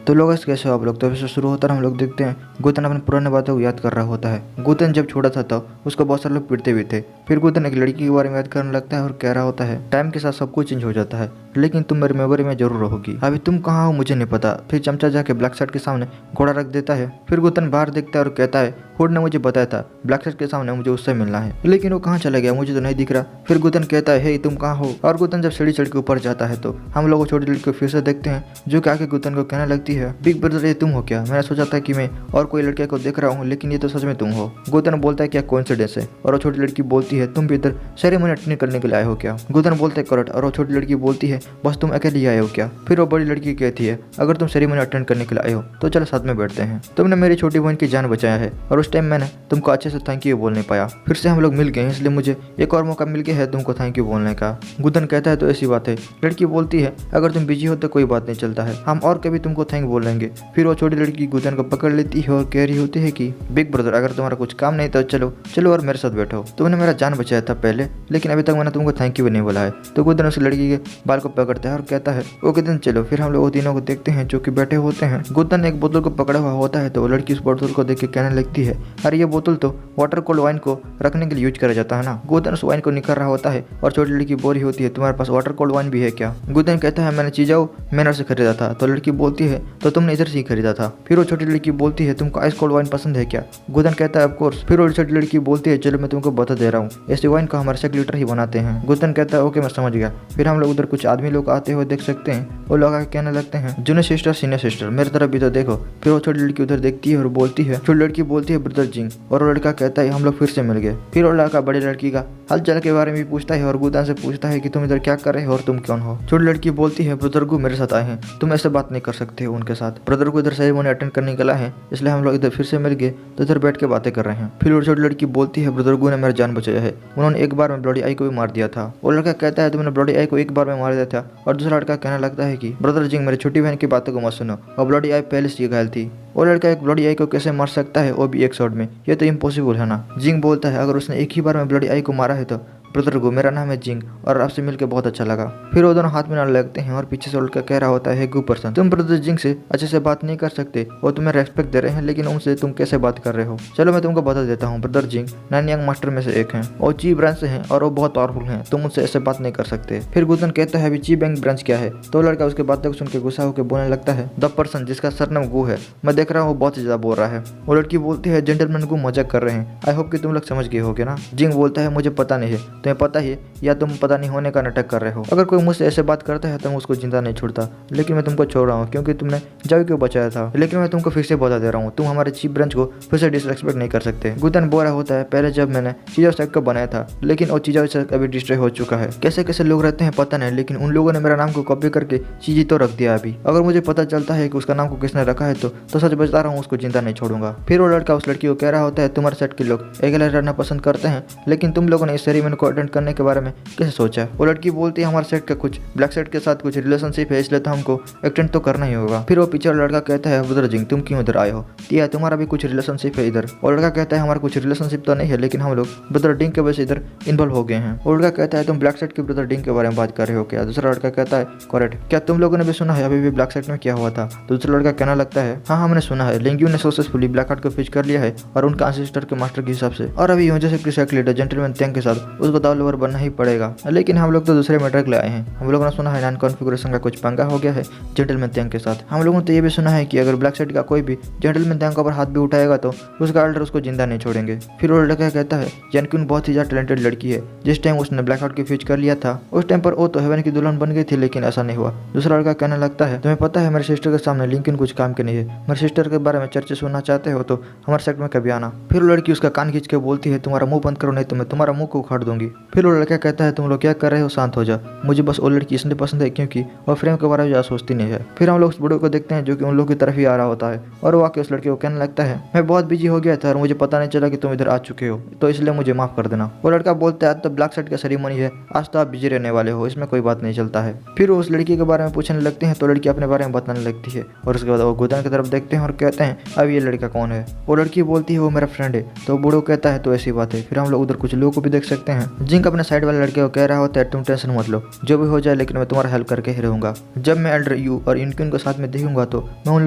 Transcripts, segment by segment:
तो लोग कैसे हो आप लोग। तो एपिसोड शुरू होता है, हम लोग देखते हैं गौतम अपनी पुराने बातों को याद कर रहा होता है। गौतम जब छोटा था तो उसको बहुत सारे लोग पीटते भी थे। फिर गौतम एक लड़की के बारे में याद करने लगता है और कह रहा होता है टाइम के साथ सब कुछ चेंज हो जाता है, लेकिन तुम मेरी मेमोरी में जरूर रहोगी। अभी तुम कहाँ हो मुझे नहीं पता। फिर चमचा जाके ब्लैक शर्ट के सामने घोड़ा रख देता है। फिर गौतम बाहर देखता है और कहता है हुड ने मुझे बताया था ब्लैक शर्ट के सामने मुझे उससे मिलना है, लेकिन वो कहाँ चला गया मुझे तो नहीं दिख रहा। फिर गौतम कहता है हे तुम कहाँ हो। और गौतम जब सीढ़ी चढ़ के ऊपर जाता है तो हम लोग छोटी लड़की को फिर से देखते हैं जो कि आके गौतम को कहने लगती है बिग ब्रदर ये तुम हो क्या। मैंने सोचा था कि मैं और कोई लड़के को देख रहा हूँ, लेकिन ये तो सच में तुम हो। गौतम बोलता है क्या कोइंसिडेंस है। और वो छोटी लड़की बोलती है तुम भी इधर सेरेमनी अटेंड करने के लिए आए हो क्या। गौतम बोलता है करेक्ट। और वो छोटी लड़की बोलती है बस तुम अकेले ही आए हो क्या। फिर वो बड़ी लड़की कहती है अगर तुम सेरेमनी अटेंड करने के लिए आए हो तो चलो साथ में बैठते हैं। तुमने मेरी छोटी बहन की जान बचाया है और उस टाइम मैंने तुमको अच्छे से थैंक यू बोल नहीं पाया। फिर से हम लोग मिल गए इसलिए मुझे एक और मौका मिल गया है तुमको थैंक यू बोलने का। गौतम कहता है तो ऐसी बात है। लड़की बोलती है अगर तुम बिजी हो तो कोई बात नहीं चलता है, हम और कभी तुमको थैंक बोलेंगे। फिर वो छोटी लड़की गौतम को पकड़ लेती है और कह रही होती है कि बिग ब्रदर अगर तुम्हारा कुछ काम नहीं तो चलो चलो और मेरे साथ बैठो। तुमने मेरा जान बचाया था पहले, लेकिन अभी तक मैंने तुमको थैंक यू भी नहीं बोला है। तो गौतम उस लड़की के बाल को पकड़ता है और कहता है ओके दिन चलो। फिर हम लोग वो तीनों को देखते हैं जो कि बैठे होते हैं। गौतम ने एक बोतल को पकड़ा हुआ होता है तो वो लड़की उस बोतल को देख के कहने लगती है अरे ये बोतल तो वाटर कोल्ड वाइन को रखने के लिए यूज करा जाता है ना। गौतम उस वाइन को निकाल रहा होता है और छोटी लड़की बोल रही होती है तुम्हारे पास वाटर कोल्ड वाइन भी है क्या। गौतम कहता है मैंने चीजाओ मैनर से खरीदा था। तो लड़की बोलती है तो तुमने इधर से ही खरीदा था। फिर वो छोटी लड़की बोलती है तुमको आइस कोल्ड वाइन पसंद है क्या। गौतम कहता है ऑफ कोर्स। फिर वो छोटी लड़की बोलती है चलो मैं तुमको बता दे रहा हूँ ऐसे वाइन को हमारे सेक्रेटरी ही बनाते हैं। गौतम कहता है ओके मैं समझ गया। फिर हम लोग उधर कुछ आदमी लोग आते हुए देख सकते हैं। वो लोग आके कहने लगते हैं जूनियर सिस्टर सीनियर सिस्टर मेरी तरफ भी तो देखो। फिर वो छोटी लड़की उधर देखती है और बोलती है छोटी लड़की बोलती है ब्रदर जिंग। और वो लड़का कहता है हम लोग फिर से मिल गए। फिर वो लड़का बड़ी लड़की का हाल चाल के बारे में भी पूछता है और गौतम से पूछता है कि तुम इधर क्या कर रहे हो और तुम कौन हो। छोटी लड़की बोलती है ब्रदर को मेरे साथ आए हैं, तुम ऐसे बात नहीं कर सकते हो उनके साथ। ब्रदर को इधर सेरेमनी अटेंड करने के लिए है इसलिए हम लोग इधर फिर से मिल गए तो इधर बैठ के बातें कर रहे हैं। फिर वो छोटी लड़की बोलती है ब्रदर को ने मेरा जान बचाया है, उन्होंने एक बार में ब्लडी आई को भी मार दिया था। वो लड़का कहता है तुमने ब्लडी आई को एक बार में मार दिया था। और दूसरा लड़का कहने लगता है कि ब्रदर जिंग मेरी छोटी बहन की बातों को मत सुनो और ब्लडी आई पहले से घायल थी। वो लड़का एक ब्लडी आई को कैसे मार सकता है वो भी एक शॉट में, ये तो इम्पॉसिबल है ना। जिंग बोलता है अगर उसने एक ही बार में ब्लडी आई को मारा है तो ब्रदर को मेरा नाम है जिंग और आपसे मिलकर बहुत अच्छा लगा। फिर वो दोनों हाथ में न लगते हैं और पीछे से लड़का कह रहा होता है गु पर्सन तुम ब्रदर जिंग से अच्छे से बात नहीं कर सकते, वो तुम्हें रेस्पेक्ट दे रहे हैं लेकिन उनसे तुम कैसे बात कर रहे हो। चलो मैं तुमको बता देता हूँ ब्रदर जिंग 9 यंग मास्टर में से एक हैं, वो ची ब्रांच से हैं और वो बहुत पावरफुल हैं, तुम उनसे ऐसे बात नहीं कर सकते। फिर गौतम कहता है अभी ची बैंक ब्रांच क्या है। तो लड़का उसके बातों को सुन के गुस्सा होकर बोलने लगता है द पर्सन जिसका सरनाम गु है, मैं देख रहा हूँ वो बहुत ज्यादा बोल रहा है। वो लड़की बोलती है जेंटलमैन को मजाक कर रहे हैं, आई होप कि तुम लोग समझ गए होगे ना। जिंग बोलता है मुझे पता नहीं है, तुम्हें पता ही या तुम पता नहीं होने का नाटक कर रहे हो। अगर कोई मुझसे ऐसे बात करता है तो मैं उसको जिंदा नहीं छोड़ता, लेकिन मैं तुमको छोड़ रहा हूँ क्योंकि तुमने जावी को बचाया था। लेकिन मैं तुमको फिर से बता दे रहा हूँ तुम हमारे चीफ ब्रांच को फिर से डिसरेस्पेक्ट नहीं कर सकते। गौतम बोल रहा होता है पहले जब मैंने चीजा सेट को बनाया था लेकिन वो चीजा सेट अभी डिस्ट्रॉय हो चुका है। कैसे कैसे लोग रहते हैं पता नहीं, लेकिन उन लोगों ने मेरा नाम को कॉपी करके चीजी तो रख दिया अभी। अगर मुझे पता चलता है कि उसका नाम को किसने रखा है तो सच बता रहा हूँ उसको जिंदा नहीं छोड़ूंगा। फिर वो लड़का उस लड़की को कह रहा होता है तुम्हारे सेट के लोग अकेले रहना पसंद करते हैं, लेकिन तुम लोगों ने इस सेरेमनी को अटेंड करने के बारे में कैसे सोचा। वो लड़की बोलती है हमारे सेट का कुछ ब्लैक सेट के साथ कुछ रिलेशनशिप है इसलिए तो हमको अटेंड तो करना ही होगा। फिर वो पीछे लड़का कहता है ब्रदर जिंग तुम क्यों इधर आए हो, या तुम्हारा भी कुछ रिलेशनशिप है इधर। वो लड़का कहता है हमारा कुछ रिलेशनशिप तो नहीं है लेकिन हम लोग ब्रदर डिंग के वजह से इधर इन्वॉल्व हो गए हैं। वो लड़का कहता है तुम ब्लैक सेट के ब्रदर डिंग के बारे में बात कर रहे हो क्या। दूसरा लड़का कहता है करेक्ट, क्या तुम लोगों ने भी सुना है अभी भी ब्लैक सेट में क्या हुआ था। दूसरा लड़का कहना लगता है हाँ हमने सुना है लिंग्यू ने सक्सेसफुली ब्लैक हार्ट को फिच कर लिया है और उनका एंसेस्टर के मास्टर के हिसाब से, और अभी यूनिवर्सिटी के सेट लीडर जेंटलमैन तेंग के साथ उसको दाव लोवर बनना ही पड़ेगा। लेकिन हम लोग तो दूसरे मैटर के लिए आए हैं, हम लोगों ने सुना है नॉन कॉन्फ़िगरेशन का कुछ पंगा हो गया है जेंटलमैन तेंग के साथ। हम लोगों ने तो ये भी सुना है कि अगर ब्लैक सेट का कोई भी जेंटलमैन तेंग पर हाथ भी उठाएगा तो उसका एल्डर उसको जिंदा नहीं छोड़ेंगे। फिर वो लड़का कहता है यानकुन बहुत ही ज्यादा टैलेंटेड लड़की है, जिस टाइम उसने ब्लैक हार्ट की फ्यूज कर लिया था उस टाइम पर वो तो हेवन की दुल्हन बन गई थी लेकिन ऐसा नहीं हुआ। दूसरा लड़का कहने लगता है तुम्हें पता है मेरे सिस्टर के सामने लिंकन कुछ काम के नहीं है, मेरे सिस्टर के बारे में चर्चा सुनना चाहते हो तो हमारे सेट में कभी आना। फिर वो लड़की उसका कान खींच के बोलती है तुम्हारा मुंह बंद करो नहीं तो मैं तुम्हारा मुंह को उखाड़ दूंगी। फिर वो लड़का कहता है तुम लोग क्या कर रहे हो, शांत हो जा, मुझे बस वो लड़की इसलिए पसंद है क्योंकि वो फ्रेम के बारे में ज्यादा सोचती नहीं है। फिर हम लोग उस बूढ़े को देखते हैं जो कि उन लोगों की तरफ ही आ रहा होता है और वो आके उस लड़के को कहने लगता है मैं बहुत बिजी हो गया था और मुझे पता नहीं चला कि तुम इधर आ चुके हो तो इसलिए मुझे माफ कर देना। वो लड़का बोलता है आज तो ब्लैक सेट का सेरेमनी है, आज तो आप बिजी रहने वाले हो, इसमें कोई बात नहीं चलता है। फिर वो उस लड़की के बारे में पूछने लगते हैं तो लड़की अपने बारे में बताने लगती है और उसके बाद वो गौतम की तरफ देखते हैं और कहते हैं अब ये लड़का कौन है। वो लड़की बोलती है वो मेरा फ्रेंड है। तो बूढ़ो कहता है तो ऐसी बात है। फिर हम लोग उधर कुछ लोगों को भी देख सकते हैं जिंक अपने साइड वाले लड़के को कह रहा होता है तुम टेंशन मत लो, जो भी हो जाए लेकिन मैं तुम्हारा हेल्प करके ही रहूंगा। जब मैं एल्डर यू और इनक्यून को साथ में देखूंगा तो मैं उन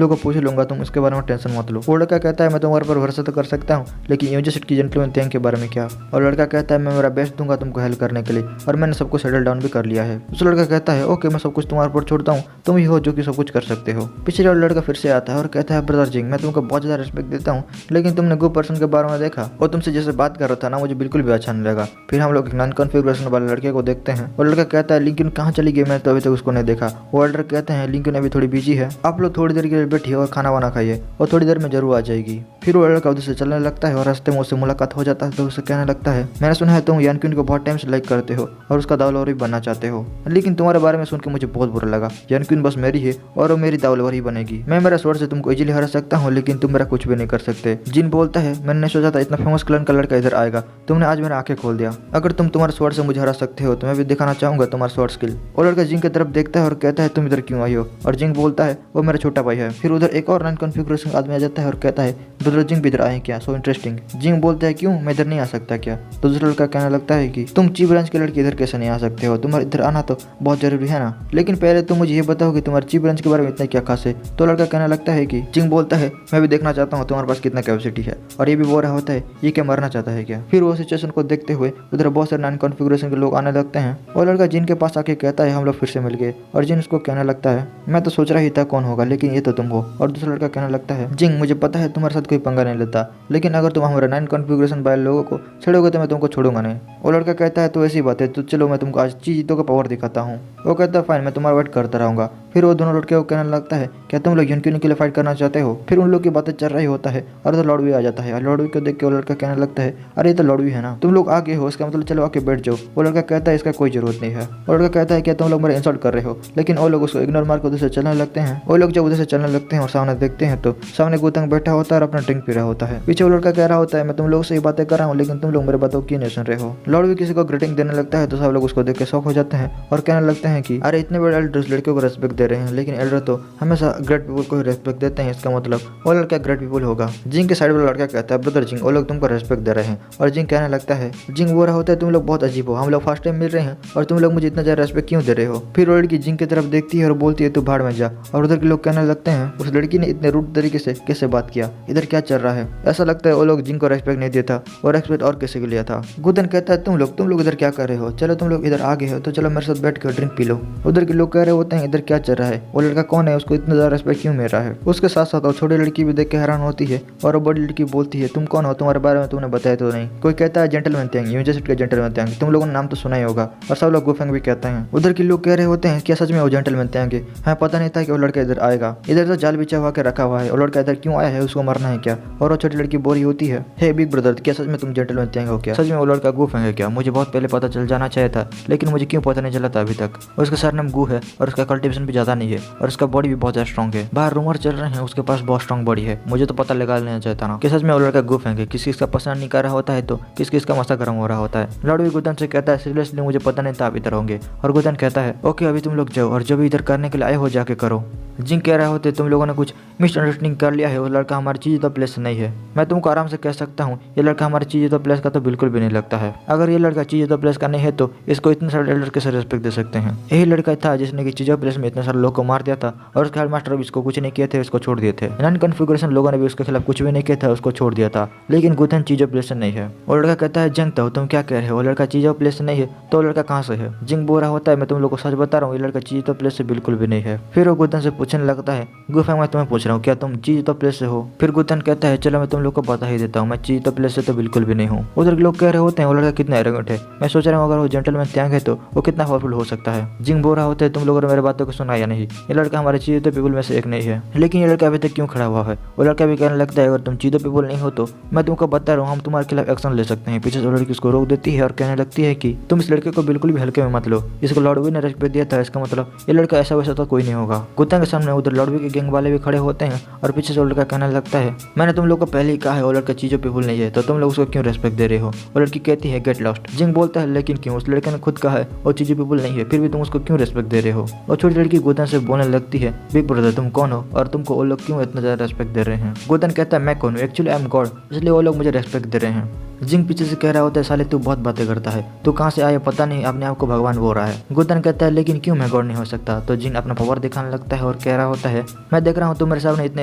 लोगों को पूछ लूंगा, तुम इसके बारे में टेंशन मत लो। वो लड़का कहता है मैं तुम्हारे पर भरोसा तो कर सकता हूँ, लेकिन यूनिवर्सिटी की जेंटलमैन थैंक के बारे में क्या। और लड़का कहता है मैं मेरा बेस्ट दूंगा तुमको हेल्प करने के लिए, और मैंने सब कुछ सेटल डाउन भी कर लिया है। उस लड़का कहता है ओके मैं सब कुछ तुम्हारे ऊपर छोड़ता हूँ, तुम ही हो जो कि सब कुछ कर सकते हो। पिछले वाला लड़का फिर से आता है और कहता है ब्रदर जिंग मैं तुमको बहुत ज्यादा रिस्पेक्ट देता हूँ, लेकिन तुमने गो पर्सन के बारे में देखा और तुमसे जैसे बात कर रहा था ना मुझे बिल्कुल भी अच्छा नहीं लगा। फिर हम लोग एक नॉन कॉन्फ़िगरेशन वाले लड़के को देखते हैं। वो लड़का कहता है लिंकन कहाँ चली गई, मैंने तो अभी तक उसको नहीं देखा। वो एल्डर कहते हैं लिंकन अभी थोड़ी बिजी है, आप लोग थोड़ी देर के लिए बैठिए और खाना वाना खाइए और थोड़ी देर में जरूर आ जाएगी। फिर वो लड़का उधर से चलने लगता है और रास्ते में उससे मुलाकात हो जाता है तो उसे कहने लगता है मैंने सुना है तुम यानक्यून को बहुत टाइम से लाइक करते हो और उसका दावलवर भी बनना चाहते हो, लेकिन तुम्हारे बारे में सुन के मुझे बहुत बुरा लगा। यानक्यून बस मेरी है और वो मेरी दावलवर ही बनेगी। मैं मेरा स्वord से तुमको इजीली हरा सकता हूँ, लेकिन तुम मेरा कुछ भी नहीं कर सकते। जिन बोलता है मैंने नहीं सोचा था इतना फेमस क्लन का लड़का इधर आएगा, तुमने आज मेरा आंखें खोल दिया। अगर तुम तुम्हारे स्वord से मुझे हरा सकते हो तो मैं भी दिखाना चाहूंगा तुम्हारा स्वord स्किल। वो लड़का जिंग की तरफ देखता है और कहता है तुम इधर क्यों आई हो, और जिंग बोलता है वो मेरा छोटा भाई है। फिर उधर एक और नॉन कॉन्फ़िगरेशन आदमी आ जाता है और कहता है ब्रदर जिंग भी इधर आए क्या, सो इंटरेस्टिंग। जिंग बोलता है क्यों मैं इधर नहीं आ सकता क्या। तो दूसरा लड़का कहने लगता है कि तुम चीफ ब्रांच के लड़के इधर कैसे नहीं आ सकते हो, तुम्हारा इधर आना तो बहुत जरूरी है ना, लेकिन पहले तुम मुझे ये बताओ कि तुम्हारे चीफ ब्रांच के बारे में इतना क्या खास है। तो लड़का कहने लगता है कि जिंग बोलता है मैं भी देखना चाहता हूँ तुम्हारे पास कितना कैपेसिटी है, और ये भी बोल रहा होता है ये क्या मरना चाहता है क्या। फिर वो सिचुएशन को देखते हुए उधर बहुत सारे नॉन कॉन्फ़िगरेशन के लोग आने लगते हैं। और लड़का जिन के पास आके कहता है हम लोग फिर से मिल गए, और जिन उसको कहने लगता है मैं तो सोच रहा ही था कौन होगा, लेकिन ये तो तुम हो। और दूसरा लड़का कहने लगता है जिंग मुझे पता है तुम्हारे साथ कोई पंगा नहीं लेता, लेकिन अगर तुम हमारे नॉन कॉन्फ़िगरेशन वाले लोगों को छेड़ोगे तो मैं तुमको छोड़ूंगा नहीं। वो लड़का कहता है तो ऐसी बात है, तो चलो मैं तुमको आज चीज़ों का पावर दिखाता हूँ। वो कहता है फाइन मैं तुम्हारा वेट करता रहूंगा। फिर वो दोनों लड़के को कहने लगता है क्या तुम लोग यानक्यून के लिए फाइट करना चाहते हो। फिर उन लोग की बातें चल रही होता है और तो लॉर्ड भी आ जाता है, और लॉर्ड को देख के वो लड़का कहने लगता है अरे ये तो लॉर्ड भी है ना, तुम लोग आगे हो इसका मतलब चलो आके बैठ जाओ। वो लड़का कहता है इसका कोई जरूरत नहीं है। वो लड़का कहता है क्या तुम लोग मेरा इंसल्ट कर रहे हो, लेकिन वो लोग उसको इग्नोर मार कर उधर से चलने लगते हैं। वो लोग जब उधर से चलने लगते हैं और सामने देखते हैं तो सामने गौतंग बैठा होता है और अपना ड्रिंक पी रहा होता है। पीछे वो लड़का कह रहा होता है मैं तुम लोग से ही बातें कर रहा हूँ, लेकिन तुम लोग मेरे बातों क्यों नहीं सुन रहे हो। लॉर्ड भी किसी को ग्रीटिंग देने लगता है तो सब लोग उसको देख के शॉक हो जाते हैं और कहने लगते हैं कि अरे इतने बड़े एल्डर लड़कियों को रेस्पेक्ट दे रहे हैं, लेकिन एल्डर तो हमेशा ग्रेट पीपल को ही रेस्पेक्ट देते हैं, इसका मतलब वो लड़का ग्रेट पीपल होगा। जिंग के साइड वाला लड़का कहता है ब्रदर जिंग वो लोग तुमको रेस्पेक्ट दे रहे हैं, और जिंग कहने लगता है जिंग बोल रहा होता है तुम लोग बहुत अजीब हो, हम लोग फर्स्ट टाइम मिल रहे हैं और तुम लोग मुझे इतना ज्यादा रेस्पेक्ट क्यों दे रहे हो। फिर वो लड़की जिंग की तरफ देखती है और बोलती है तू भाड़ में जा, और उधर के लोग कहने लगते हैं उस लड़की ने इतने रूड तरीके से कैसे बात किया, इधर क्या चल रहा है। ऐसा लगता है वो लोग जिंग को रेस्पेक्ट नहीं देता और रेस्पेक्ट और किसी को लिया था। गुदन कहता है तुम लोग इधर क्या कर रहे हो, चलो तुम लोग इधर आ गए हो तो चलो मेरे साथ बैठ कर ड्रिंक पी लो। उधर के लोग कह रहे होते हैं इधर क्या चल रहा है, वो लड़का कौन है, उसको इतना ज्यादा रेस्पेक्ट क्यों मिल रहा है। उसके साथ साथ वो छोटी लड़की भी देख के हैरान होती है और वो बड़ी लड़की बोलती है तुम कौन हो, तुम्हारे बारे में तुमने बताया तो नहीं। कोई कहता है जेंटलमैन थैंक, यूनिवर्सिटी के जेंटलमैन थैंक, तुम लोगों ने नाम तो सुना ही होगा, और सब लोग गुफेंग भी कहते हैं। उधर के लोग कह रहे होते हैं क्या सच में वो जेंटलमैन थैंक है, हमें पता नहीं था कि वो लड़का इधर आएगा, इधर तो जाल बिछा हुआ के रखा हुआ है, वो लड़का इधर क्यों आया है, उसको मरना है क्या। और वो छोटी लड़की बोली होती है हे बिग ब्रदर क्या सच में तुम जेंटलमैन थैंक हो क्या, सच में वो लड़का गुफेंग है क्या, मुझे बहुत पहले पता चल जाना चाहिए था, लेकिन मुझे क्यों पता नहीं चला था अभी तक। उसका सरनाम गु है और उसका कल्टिवेशन भी ज्यादा नहीं है और उसका बॉडी भी बहुत ज्यादा स्ट्रॉन्ग है। बाहर रूमर चल रहे हैं उसके पास बहुत स्ट्रॉन्ग बॉडी है, मुझे तो पता लगा लेना चाहता ना कि सच में वो लड़का गुफेंग है। किसी किसका पसंद नहीं कर रहा होता है तो किस किसका मसा गर्म हो रहा होता है। लॉर्ड भी गुदन से कहता है सीरियसली मुझे पता नहीं था आप इधर होंगे, और गुदन कहता है ओके अभी तुम लोग जाओ और जो भी इधर करने के लिए आए हो जाके करो। जिंग कह रहे होते तुम लोगों ने कुछ मिसअंडरस्टैंडिंग कर लिया है, वो लड़का हमारी चीज तो प्लेस नहीं है। मैं तुमको आराम से कह सकता हूँ ये लड़का हमारी चीज तो प्लेस का तो बिल्कुल भी नहीं लगता है। अगर ये लड़का चीज तो प्लेस का नहीं है तो इसको इतने सारे एल्डर कैसे रेस्पेक्ट दे सकते हैं। यही लड़का था जिसने की चीजों प्लेस में इतने सारे लोग को मार दिया था और उसके हेडमास्टर भी इसको कुछ नहीं किए थे, उसको छोड़ दिए थे। नॉन कॉन्फ़िगरेशन लोगों ने भी उसके खिलाफ कुछ भी नहीं किया था, उसको छोड़ दिया था, लेकिन गुथन चीजों प्लेस से नहीं है। वो लड़का कहता है जंग तो तुम क्या कह रहे हो, वो लड़का चीजों प्लेस से नहीं है तो वो लड़का कहाँ से है। जिंग बोल रहा होता है मैं तुम लोग को सच बता रहा हूँ ये लड़का चीज तो प्लेस से बिल्कुल भी नहीं है। फिर वो गुथन से पूछने लगता है गुफेंग मैं तुम्हें पूछ रहा हूँ क्या तुम चीज तो प्लेस से हो। फिर गुथन कहता है चलो मैं तुम लोग को बता ही देता हूँ मैं चीज तो प्लेस से तो बिल्कुल भी नहीं हूँ। उधर के लोग कह रहे होते हैं वो लड़का कितना एरोगेंट है, मैं सोच रहा हूँ अगर वो जेंटलमैन त्याग है तो वो कितना पावरफुल हो सकता है। जिंग बोल रहा होता है तुम लोगों ने मेरी बातों को सुना या नहीं, ये लड़का हमारे चीजों तो पीपल में से एक नहीं है। लेकिन ये लड़का अभी तक क्यों खड़ा हुआ है। वो लड़का भी कहने लगता है अगर तुम चीजों पीपल नहीं हो तो मैं तुमको बता रहा हूँ हम तुम्हारे खिलाफ एक्शन ले सकते हैं। पीछे से लड़की उसको रोक देती है और कहने लगती है कि तुम इस लड़के को बिल्कुल भी हल्के में मत लो, इसको लॉर्डवी ने रेस्पेक्ट दिया था, इसका मतलब ये लड़का ऐसा वैसा तो कोई नहीं होगा। गुत्ता के सामने उधर लॉर्डवी के गैंग वाले भी खड़े होते हैं और पीछे से वो लड़का कहने लगता है मैंने तुम लोग को पहले ही कहा है वो लड़का चीजों पीपल नहीं है तो तुम लोग उसको क्यों रेस्पेक्ट दे रहे हो। वो लड़की कहती है गेट लॉस्ट। जिंग बोलता है लेकिन क्यों, उस लड़के ने खुद कहा है वो चीजों पीपल नहीं है फिर भी तुम उसको क्यों रेस्पेक्ट दे रहे हो। और छोटी लड़की गोदन से बोलने लगती है बिग ब्रदर तुम कौन हो और तुमको वो लोग क्यों इतना ज्यादा रेस्पेक्ट दे रहे हैं। गोदन कहता है मैं कौन हूँ, एक्चुअली आई एम गॉड, इसलिए वो लोग मुझे रेस्पेक्ट दे रहे हैं। जिंग पीछे से कह रहा होता है, साले तू बहुत बातें करता है, तू कहाँ से आया पता नहीं, अपने आप को भगवान बोल रहा है। गुतन कहता है लेकिन क्यों मैं गॉड नहीं हो सकता। तो जिंग अपना पावर दिखाने लगता है और कह रहा होता है, मैं देख रहा हूँ तुम मेरे सामने इतने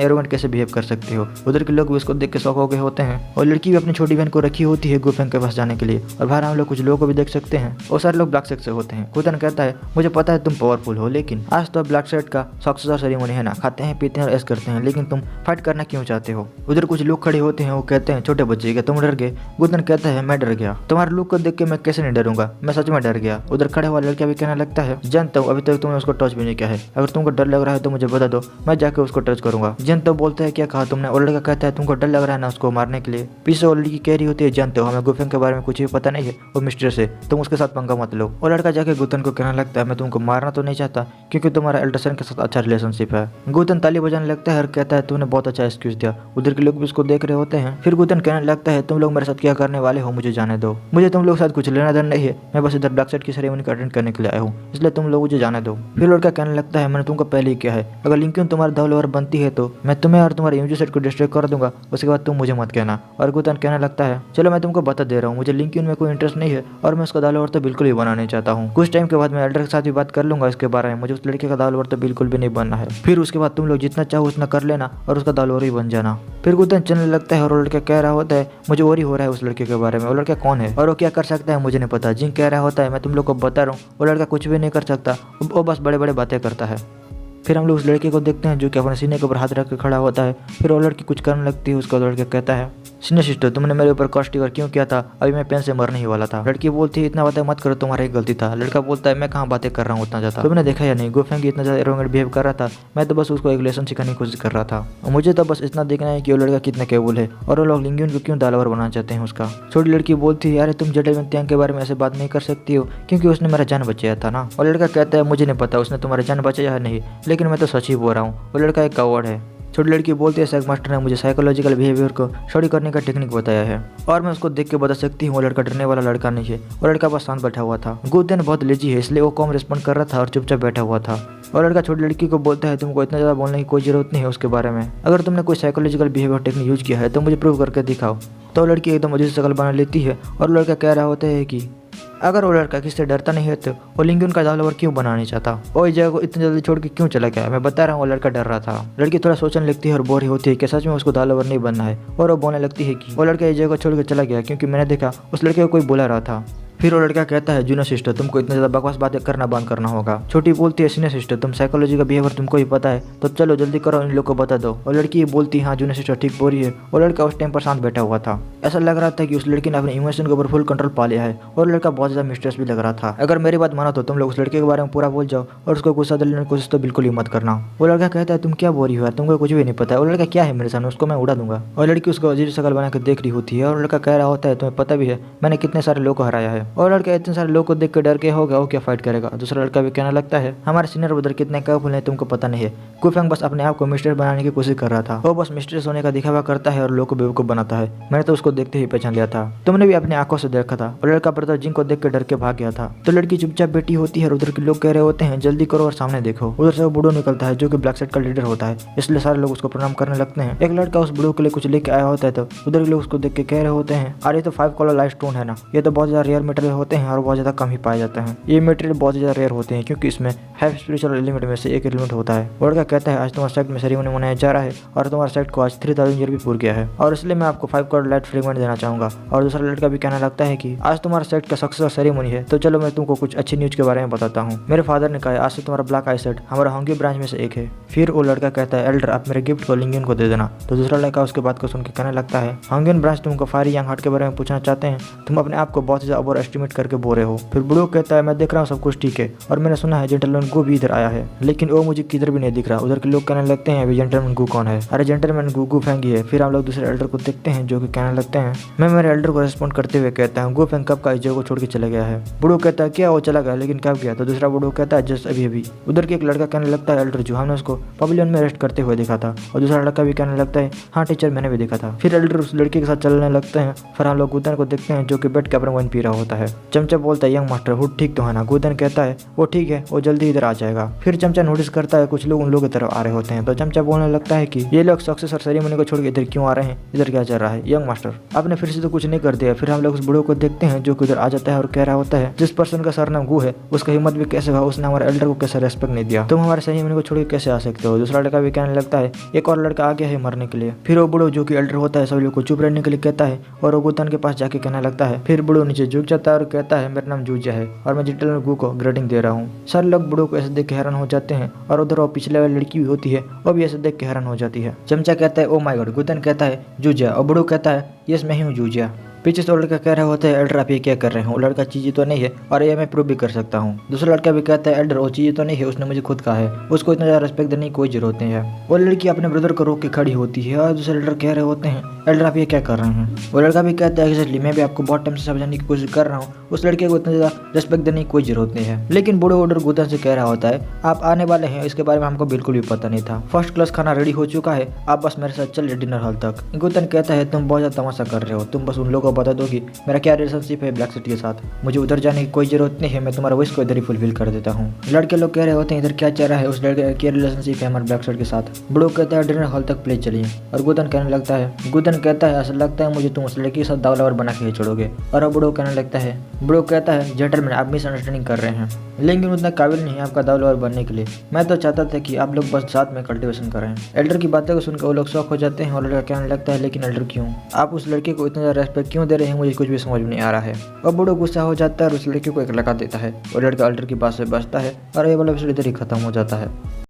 एरोगेंट कैसे बिहेव कर सकते हो। उधर के लोग भी उसको देख के शौक हो गए होते हैं और लड़की भी अपनी छोटी बहन को रखी होती है गुफेंग के पास जाने के लिए। और बाहर हम लोग कुछ लोगों को भी देख सकते हैं और सारे लोग ब्लैक सेट से होते हैं। गुतन कहता है, मुझे पता है तुम पावरफुल हो, लेकिन आज तो ब्लैक सेट का सक्सेसर सेरेमनी है ना, खाते हैं पीते हैं और ऐश करते हैं, लेकिन तुम फाइट करना क्यों चाहते हो। उधर कुछ लोग खड़े होते हैं, वो कहते हैं, छोटे बच्चे क्या तुम डर गए। गुतन कहता है, मैं डर गया, तुम्हारे लुक को देख के मैं कैसे नहीं डरूंगा, मैं सच में डर गया। उधर खड़े हुआ लड़का भी कहने लगता है, जानता हूँ अभी तक तुमने उसको टच भी नहीं किया है, अगर तुमको डर लग रहा है तो मुझे बता दो, मैं जाकर उसको टच करूंगा। जानता हूँ बोलता है, क्या कहा तुमने। और लड़का कहता है, तुमको डर लग रहा है ना उसको मारने के लिए। पीछे वो लड़की कह रही होती है, जानते हो हमें गुफेंग के बारे में कुछ भी पता नहीं है, वो मिस्टर से, तुम उसके साथ पंगा मत लो। और लड़का जाके गुतन को कहने लगता है, मैं तुमको मारना तो नहीं चाहता क्योंकि तुम्हारा एल्डरसन के साथ अच्छा रिलेशनशिप है। गुतन ताली बजाने लगता है और कहता है, तुमने बहुत अच्छा एक्सक्यूज दिया। उधर के लोग भी उसको देख रहे होते हैं। फिर गुतन कहने लगता है, तुम लोग मेरे साथ क्या करने वाले हो, मुझे जाने दो, मुझे तुम लोग साथ कुछ लेना देना नहीं है, मैं बस इधर ब्लैक सेट की सेरेमनी को अटेंड करने के लिए आया हूँ, इसलिए तुम लोग मुझे जाने दो। फिर लड़का कहने लगता है, मैंने तुमको पहले ही किया है, अगर लिंक्यून तुम्हारी दौलत बनती है तो मैं तुम्हें और तुम्हारे यूनिवर्सिटी सेट को डिस्ट्रॉय कर दूंगा, उसके बाद तुम मुझे मत कहना। और गुतन कहने लगता है, चलो मैं तुमको बता दे रहा हूँ, मुझे लिंक्यून में कोई इंटरेस्ट नहीं है और मैं उसका दौलत तो बिल्कुल भी बनाना नहीं चाहता हूँ। कुछ टाइम के बाद मैं एल्डर के साथ भी बात कर लूंगा इसके बारे में, मुझे उस लड़के का दौलत तो बिल्कुल भी नहीं बनना है। फिर उसके बाद तुम लोग जितना चाहो उतना कर लेना और उसका दौलत ही बन जाना। फिर गुतन चलने लगता है और वो लड़का कह रहा होता है, मुझे और ही हो रहा है उस लड़के के बारे में, वो लड़का कौन है और वो क्या कर सकता है मुझे नहीं पता। जिंग कह रहा होता है, मैं तुम लोग को बता रहा हूँ, वो लड़का कुछ भी नहीं कर सकता, वो बस बड़े बड़े बातें करता है। फिर हम लोग उस लड़के को देखते हैं जो कि अपने सीने के ऊपर हाथ रख के खड़ा होता है। फिर वो लड़की कुछ करने लगती है, उसका लड़का कहता है, सीनियर सिस्टर तुमने मेरे ऊपर कॉस्टिवर क्यों किया था, अभी मैं पेन से मरने ही वाला था। लड़की बोलती है, इतना बातें मत करो, तुम्हारा एक गलती था। लड़का बोलता है, मैं कहाँ बातें कर रहा हूँ उतना ज़्यादा, तुमने देखा या नहीं, गुफेंग इतना ज़्यादा एरोगेंट बिहेव कर रहा था, मैं तो बस उसको एक लेसन सिखाने की कोशिश कर रहा था। मुझे तो बस इतना देखना है कि वो लड़का कितना केबल है और वो लोग लिंक्यून को क्यों दालावर बनाना चाहते हैं उसका। छोटी लड़की बोलती है, यार तुम जेंटलमैन त्यांग के बारे में ऐसे बात नहीं कर सकती हो क्योंकि उसने मेरा जान बचाया था ना। और लड़का कहता है, मुझे नहीं पता उसने तुम्हारा जान बचाया है नहीं, लेकिन मैं तो सच ही बोल रहा हूँ, वो लड़का एक कवर्ड है। छोटी लड़की बोलती है, साइक मास्टर ने मुझे साइकोलॉजिकल बिहेवियर को स्टडी करने का टेक्निक बताया है और मैं उसको देख के बता सकती हूँ वो लड़का डरने वाला लड़का नहीं है। वो लड़का बस शांत बैठा हुआ था। गुतन बहुत लेजी है इसलिए वो कम रिस्पॉन्ड कर रहा था और चुपचाप बैठा हुआ था। और लड़का छोटी लड़की को बोलता है, तुमको इतना ज़्यादा बोलने की कोई जरूरत नहीं है उसके बारे में, अगर तुमने कोई साइकोलॉजिकल बिहेवियर टेक्निक यूज किया है तो मुझे प्रूव करके दिखाओ। तो लड़की एकदम अजीब शक्ल बना लेती है और लड़का कह रहा होता है कि अगर वो लड़का किससे डरता नहीं है तो वो लिंक्यून का दालावर क्यों बनाना नहीं चाहता, वो इस जगह को इतनी जल्दी छोड़ के क्यों चला गया। मैं बता रहा हूँ वो लड़का डर रहा था। लड़की थोड़ा सोचने लगती है और बोर होती है कि सच में उसको दालावर नहीं बनना है और वो बोलने लगती है कि वो लड़का इस जगह को छोड़ के चला गया क्योंकि मैंने देखा उस लड़के को कोई बुला रहा था। फिर वो लड़का कहता है, जूनियर सिस्टर तुमको इतना ज़्यादा बकवास बातें करना बंद करना होगा। छोटी बोलती है, सीनियर सिस्टर तुम साइकोलॉजी का बिहेवियर तुमको ही पता है तो चलो जल्दी करो, इन लोग को बता दो। और लड़की बोलती है, हाँ जूनियर सिस्टर ठीक बोल रही है। और लड़का उस टाइम पर शांत बैठा हुआ था, ऐसा लग रहा था कि उस लड़की ने अपने इमोशन के ऊपर फुल कंट्रोल पा लिया है और लड़का बहुत ज़्यादा मिस्ट्रेस भी लग रहा था। अगर मेरी बात मानो तो तुम लोग उस लड़के के बारे में पूरा बोल जाओ और उसको गुस्सा दिलाने की कोशिश तो बिल्कुल ही मत करना। वो लड़का कहता है, तुम क्या बोल रही हो यार, तुमको कुछ भी नहीं पता है, वो लड़का क्या है मेरे सामने, उसको मैं उड़ा दूंगा। और लड़की उसको अजीब शक्ल बना कर देख रही होती है और लड़का कह रहा होता है, तुम्हें पता भी है मैंने कितने सारे लोग को हराया है। और लड़का इतने सारे लोग को देख के डर के होगा, वो क्या फाइट करेगा। दूसरा लड़का भी कहने लगता है, हमारे सीनियर ब्रदर कितने केयरफुल हैं तुमको पता नहीं है, गुफेंग बस अपने आप को मिस्टर बनाने की कोशिश कर रहा था, वो बस मिस्टर होने का दिखावा करता है और लोग को बेवकूफ बनाता है, मैंने तो उसको देखते ही पहचान लिया था, तुमने भी अपनी आंखों से देखा था। और लड़का ब्रदर जिंग को देख के डर के भाग गया था। तो लड़की चुपचाप बैठी होती है और उधर के लोग कह रहे होते हैं, जल्दी करो और सामने देखो। उधर से वो बूढ़ो निकलता है जो कि ब्लैक सेट का लीडर होता है, इसलिए सारे लोग उसको प्रणाम करने लगते हैं। एक लड़का उस बूढ़ो के लिए कुछ लेके आया होता है तो उधर के लोग उसको देख के कह रहे होते हैं, अरे तो 5 कलर लाइट स्टोन है ना, ये तो बहुत ज्यादा रेयर मटेरियल होते हैं और बहुत ज्यादा कम ही पाए जाते हैं, ये मटेरियल बहुत ज़्यादा रेयर होते हैं क्योंकि इसमें हाई स्पिरिचुअल एलिमेंट में से एक एलिमेंट होता है। लड़का कहता है, आज तुम्हारे सेक्ट में सेरेमनी मनाया जा रहा है और तुम्हारे सेक्ट को आज 3000 ईयर भी पूरा गया है और इसलिए मैं आपको 5 करोड़ लाइट फ्रेगमेंट देना चाहूँगा। और दूसरा लड़का भी कहने लगता है कि आज तुम्हारा सेक्ट का सक्सेसर सेरेमनी है तो चलो मैं तुमको कुछ अच्छी न्यूज़ के बारे में बताता हूँ। मेरे फादर ने कहा आज से तुम्हारा ब्लैक आई सेट हमारा होंगी ब्रांच में से एक है। फिर वो लड़का कहता है, एल्डर आप मेरे गिफ्ट को लिंक्यून को दे देना। तो दूसरा लड़का उसके बात को सुन के कहने लगता है, होंगियन ब्रांच तुमको फायर यंग हार्ट के बारे में पूछना चाहते हैं, तुम अपने आप को बहुत ज़्यादा ओवर एस्टिमेट करके बोल रहे हो। फिर बुढ़ो कहता है, मैं देख रहा हूँ सब कुछ ठीक है और मैंने सुना है जेंटलमैन गू भी इधर आया है, लेकिन वो मुझे किधर भी नहीं दिख रहा। उधर के लोग कहने लगते हैं, अभी जेंटलमैन गू कौन है, अरे जेंटलमैन गू गुफेंग ही है। फिर हम लोग दूसरे एल्डर को देखते हैं जो कि कहने लगते हैं, मैं मेरे एल्डर को रिस्पॉन्ड करते हुए कहता हूँ, गुफेंग कब का इस जगह को छोड़ के चला गया है। बूढ़ो कहता है, क्या वो चला गया, लेकिन कब गया। तो दूसरा बूढ़ो कहता है, जस्ट अभी अभी। उधर के एक लड़का कहने लगता है, एल्डर जो हमने उसको पवेलियन में अरेस्ट करते हुए देखा था। और दूसरा लड़का भी कहने लगता है, हाँ टीचर मैंने भी देखा था। फिर एल्डर उस लड़के के साथ चलने लगते हैं। फिर हम लोग गुतन को देखते हैं जो कि बेड के अपना वाइन पी रहा होता है। है। चमचा बोलता है यंग मास्टर हुड ठीक तो है ना। गुदन कहता है वो ठीक है, वो जल्दी इधर आ जाएगा। फिर चमचा नोटिस करता है कुछ लोग उन लोगों की तरफ आ रहे होते हैं, तो चमचा बोलने लगता है कि ये लोग सक्सेस और सेरेमनी को छोड़ के इधर क्यों आ रहे हैं, इधर क्या चल रहा है। यंग मास्टर आपने फिर से तो कुछ नहीं कर दिया। फिर हम लोग उस बूढ़े को देखते हैं जो कि उधर आ जाता है और कह रहा होता है जिस पर्सन का सरनाम गु है उसका हिम्मत भी कैसे हुआ, उसने हमारे एल्डर को कैसे रेस्पेक्ट नहीं दिया, तुम हमारे सेरेमनी को छोड़ के कैसे आ सकते हो। दूसरा लड़का भी कहने लगता है एक और लड़का आ गया है मरने के लिए। फिर वो बूढ़ो जो कि एल्डर होता है सभी लोग को चुप रहने के लिए कहता है और वो गुतन के पास जाके कहने लगता है। फिर बूढ़ो नीचे झुक जाता है और कहता है मेरा नाम जूजिया है और मैं जिटल में गु को ग्रेटिंग दे रहा हूँ। सारे लोग बूढ़ो को ऐसे देख के हैरान हो जाते हैं और उधर वो पिछले वाली लड़की भी होती है वो भी ऐसे देख के हैरान हो जाती है। चमचा कहता है ओ माय गॉड। गुतन कहता है जूजिया और बूढ़ो कहता है यस मैं ही हूँ जूजिया। पीछे से वो लड़का कह रहा होता है एल्डर आप ये क्या कर रहे हैं, वो लड़का चीज़ी तो नहीं है और ये मैं प्रूव भी कर सकता हूँ। दूसरा लड़का भी कहता है एल्डर वो चीज़ी तो नहीं है, उसने मुझे खुद कहा है, उसको इतना ज़्यादा रिस्पेक्ट देने की कोई जरूरत नहीं है। वो लड़की अपने ब्रदर को रोक के खड़ी होती है और दूसरे एल्डर कह रहे होते हैं एल्डर आप ये क्या कर रहे हैं। वो लड़का भी कहता है एक्जैक्टली मैं भी आपको बहुत टाइम से समझाने की कोशिश कर रहा हूँ, उस लड़के को इतना ज़्यादा रिस्पेक्ट देने की कोई जरूरत नहीं है। लेकिन बूढ़े ऑर्डर गुतन से कह रहा होता है आप आने वाले हैं इसके बारे में हमको बिल्कुल भी पता नहीं था, फर्स्ट क्लास खाना रेडी हो चुका है, आप बस मेरे साथ चलिए डिनर हॉल तक। गुतन कहता है तुम बहुत ज़्यादा तमाशा कर रहे हो, तुम बस उन लोगों को बता दो कि मेरा क्या रिलेशनशिप है ब्लैक सिटी के साथ, मुझे उधर जाने की कोई जरूरत नहीं है, मैं तुम्हारा विश को इधर ही फुलफिल कर देता हूँ। लड़के लोग कह रहे होते हैं इधर क्या चल रहा है, उस लड़के की रिलेशनशिप है हमारे ब्लैक सिटी के साथ। बड़ो कहता है डिनर हॉल तक प्लीज चलिए और गुतन कहने लगता है गुतन कहता है ऐसा लगता है मुझे तुम उस लड़की के साथ दावलावर बना के ही छोड़ोगे। और अब बड़ो कहने लगता है बड़ो कहता है जेंटलमैन आप मिसअंडरस्टैंडिंग कर रहे हैं, लेकिन उतना काबिल नहीं है आपका दावलावर बनने के लिए, मैं तो चाहता था कि आप लोग बस साथ में कल्टिवेशन करें। एल्डर की बातें को सुनकर वो लोग शौक हो जाते हैं और लड़का कहने लगता है लेकिन एल्डर क्यों, आप उस लड़के को इतना ज़्यादा रेस्पेक्ट क्यों दे रहे हैं, मुझे कुछ भी समझ में नहीं आ रहा है। और बूढ़ो गुस्सा हो जाता है और उस लड़के को एक लगा देता है और लड़का एल्डर की बात से बचता है और ये वाला एपिसोड इधर ही खत्म हो जाता है।